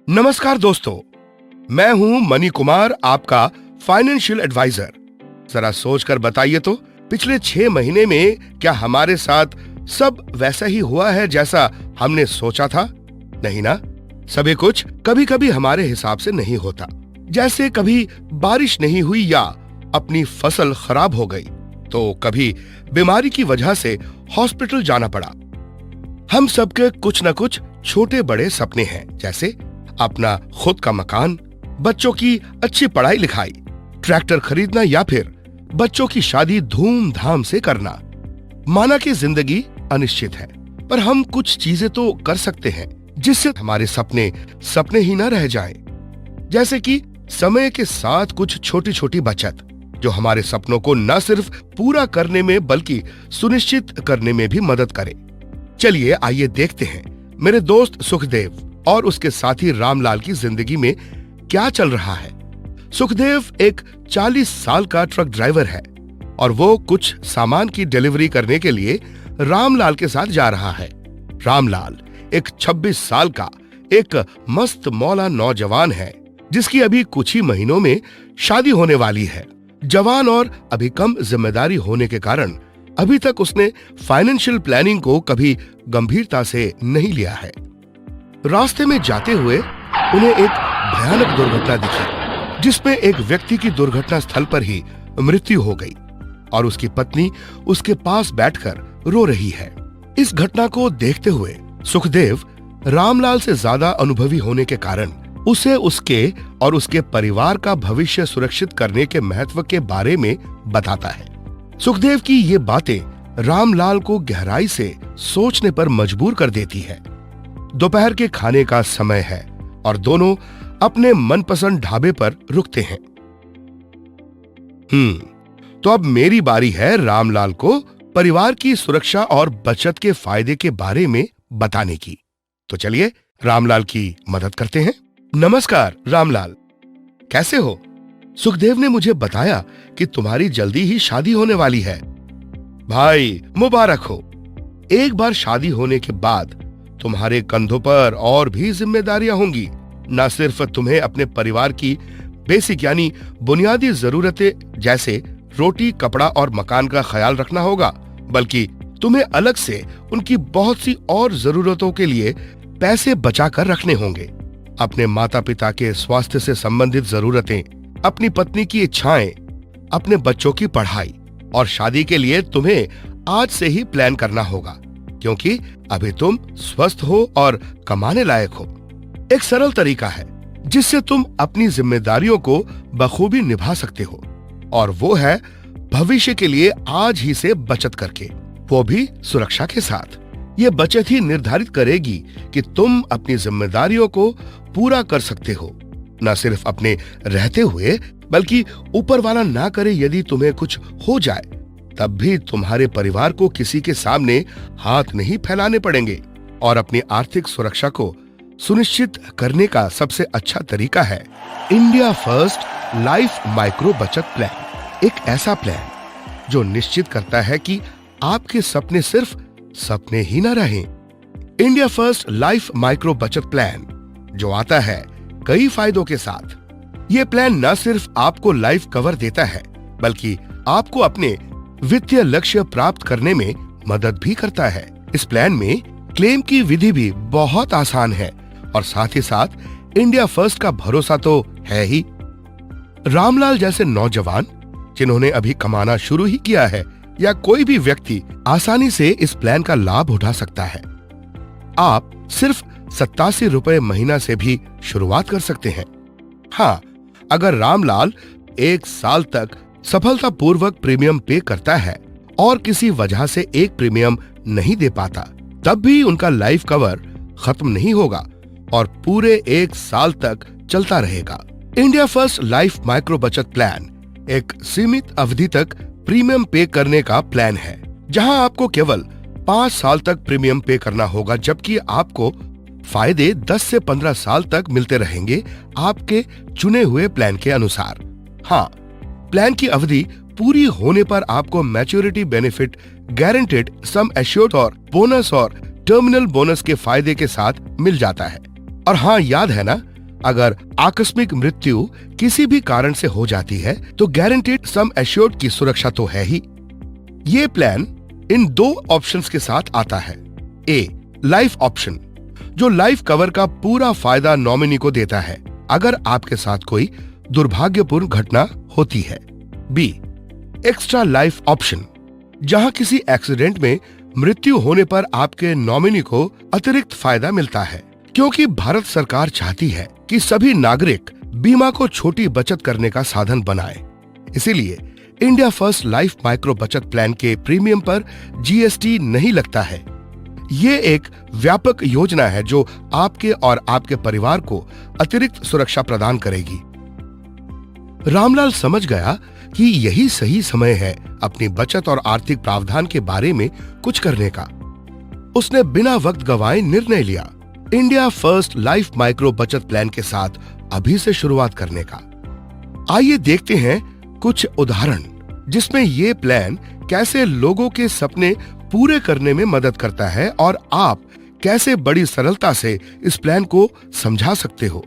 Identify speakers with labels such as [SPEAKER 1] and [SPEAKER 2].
[SPEAKER 1] नमस्कार दोस्तों, मैं हूं मनी कुमार, आपका फाइनेंशियल एडवाइजर। जरा सोचकर बताइए तो, पिछले 6 महीने में क्या हमारे साथ सब वैसा ही हुआ है जैसा हमने सोचा था? नहीं ना। सभी कुछ कभी कभी हमारे हिसाब से नहीं होता। जैसे कभी बारिश नहीं हुई या अपनी फसल खराब हो गई, तो कभी बीमारी की वजह से हॉस्पिटल जाना पड़ा। हम सबके कुछ न कुछ छोटे बड़े सपने हैं, जैसे अपना खुद का मकान, बच्चों की अच्छी पढ़ाई लिखाई, ट्रैक्टर खरीदना या फिर बच्चों की शादी धूमधाम से करना। माना कि जिंदगी अनिश्चित है, पर हम कुछ चीजें तो कर सकते हैं जिससे हमारे सपने सपने ही न रह जाएं। जैसे कि समय के साथ कुछ छोटी छोटी बचत, जो हमारे सपनों को न सिर्फ पूरा करने में बल्कि सुनिश्चित करने में भी मदद करे। चलिए आइए देखते हैं मेरे दोस्त सुखदेव और उसके साथी रामलाल की जिंदगी में क्या चल रहा है। सुखदेव एक 40 साल का ट्रक ड्राइवर है और वो कुछ सामान की डिलीवरी करने के लिए रामलाल के साथ जा रहा है। रामलाल एक 26 साल का एक मस्त मौला नौजवान है, जिसकी अभी कुछ ही महीनों में शादी होने वाली है। जवान और अभी कम जिम्मेदारी होने के कारण अभी तक उसने फाइनेंशियल प्लानिंग को कभी गंभीरता से नहीं लिया है। रास्ते में जाते हुए उन्हें एक भयानक दुर्घटना दिखी, जिसमें एक व्यक्ति की दुर्घटना स्थल पर ही मृत्यु हो गई और उसकी पत्नी उसके पास बैठकर रो रही है। इस घटना को देखते हुए सुखदेव रामलाल से ज्यादा अनुभवी होने के कारण उसे उसके और उसके परिवार का भविष्य सुरक्षित करने के महत्व के बारे में बताता है। सुखदेव की ये बातें रामलाल को गहराई से सोचने पर मजबूर कर देती है। दोपहर के खाने का समय है और दोनों अपने मनपसंद ढाबे पर रुकते हैं। तो अब मेरी बारी है रामलाल को परिवार की सुरक्षा और बचत के फायदे के बारे में बताने की। तो चलिए रामलाल की मदद करते हैं। नमस्कार रामलाल, कैसे हो? सुखदेव ने मुझे बताया कि तुम्हारी जल्दी ही शादी होने वाली है। भाई मुबारक हो। एक बार शादी होने के बाद तुम्हारे कंधों पर और भी जिम्मेदारियां होंगी। न सिर्फ तुम्हें अपने परिवार की बेसिक यानी बुनियादी जरूरतें जैसे रोटी, कपड़ा और मकान का ख्याल रखना होगा, बल्कि तुम्हें अलग से उनकी बहुत सी और जरूरतों के लिए पैसे बचा कर रखने होंगे। अपने माता पिता के स्वास्थ्य से संबंधित जरूरतें, अपनी पत्नी की इच्छाएं, अपने बच्चों की पढ़ाई और शादी के लिए तुम्हें आज से ही प्लान करना होगा, क्योंकि अभी तुम स्वस्थ हो और कमाने लायक हो। एक सरल तरीका है जिससे तुम अपनी जिम्मेदारियों को बखूबी निभा सकते हो, और वो है भविष्य के लिए आज ही से बचत करके, वो भी सुरक्षा के साथ। ये बचत ही निर्धारित करेगी कि तुम अपनी जिम्मेदारियों को पूरा कर सकते हो, न सिर्फ अपने रहते हुए बल्कि ऊपर वाला ना करे यदि तुम्हें कुछ हो जाए, तब भी तुम्हारे परिवार को किसी के सामने हाथ नहीं फैलाने पड़ेंगे। और अपनी आर्थिक सुरक्षा को सुनिश्चित करने का सबसे अच्छा तरीका है इंडिया फर्स्ट लाइफ माइक्रो बचत प्लान। एक ऐसा प्लान जो निश्चित करता है कि आपके सपने सिर्फ सपने ही न रहें। इंडिया फर्स्ट लाइफ माइक्रो बचत प्लान जो आता है कई फायदों के साथ। ये प्लान न सिर्फ आपको लाइफ कवर देता है, बल्कि आपको अपने वित्तीय लक्ष्य प्राप्त करने में मदद भी करता है। इस प्लान में क्लेम की विधि भी बहुत आसान है और साथ ही साथ इंडिया फर्स्ट का भरोसा तो है ही। रामलाल जैसे नौजवान जिन्होंने अभी कमाना शुरू ही किया है, या कोई भी व्यक्ति आसानी से इस प्लान का लाभ उठा सकता है। आप सिर्फ 87 रुपए महीना से भी शुरुआत कर सकते हैं। हाँ, अगर रामलाल 1 साल तक सफलतापूर्वक प्रीमियम पे करता है और किसी वजह से एक प्रीमियम नहीं दे पाता, तब भी उनका लाइफ कवर खत्म नहीं होगा और पूरे 1 साल तक चलता रहेगा। इंडिया फर्स्ट लाइफ माइक्रो बचत प्लान एक सीमित अवधि तक प्रीमियम पे करने का प्लान है, जहां आपको केवल 5 साल तक प्रीमियम पे करना होगा, जबकि आपको फायदे 10 से 15 साल तक मिलते रहेंगे आपके चुने हुए प्लान के अनुसार। हाँ, प्लान की अवधि पूरी होने पर आपको maturity benefit, guaranteed sum assured और बोनस और टर्मिनल बोनस के फायदे के साथ मिल जाता है। और हाँ, याद है ना, अगर आकस्मिक मृत्यु किसी भी कारण से हो जाती है तो गारंटीड सम एश्योर्ड की सुरक्षा तो है ही। ये प्लान इन 2 ऑप्शंस के साथ आता है। ए, लाइफ ऑप्शन, जो लाइफ कवर का पूरा फायदा नॉमिनी को देता है अगर आपके साथ कोई दुर्भाग्यपूर्ण घटना होती है। बी, एक्स्ट्रा लाइफ ऑप्शन, जहां किसी एक्सीडेंट में मृत्यु होने पर आपके नॉमिनी को अतिरिक्त फायदा मिलता है। क्योंकि भारत सरकार चाहती है कि सभी नागरिक बीमा को छोटी बचत करने का साधन बनाए, इसीलिए इंडिया फर्स्ट लाइफ माइक्रो बचत प्लान के प्रीमियम पर जीएसटी नहीं लगता है। ये एक व्यापक योजना है जो आपके और आपके परिवार को अतिरिक्त सुरक्षा प्रदान करेगी। रामलाल समझ गया कि यही सही समय है अपनी बचत और आर्थिक प्रावधान के बारे में कुछ करने का। उसने बिना वक्त गंवाए निर्णय लिया इंडिया फर्स्ट लाइफ माइक्रो बचत प्लान के साथ अभी से शुरुआत करने का। आइए देखते हैं कुछ उदाहरण जिसमें ये प्लान कैसे लोगों के सपने पूरे करने में मदद करता है और आप कैसे बड़ी सरलता से इस प्लान को समझा सकते हो।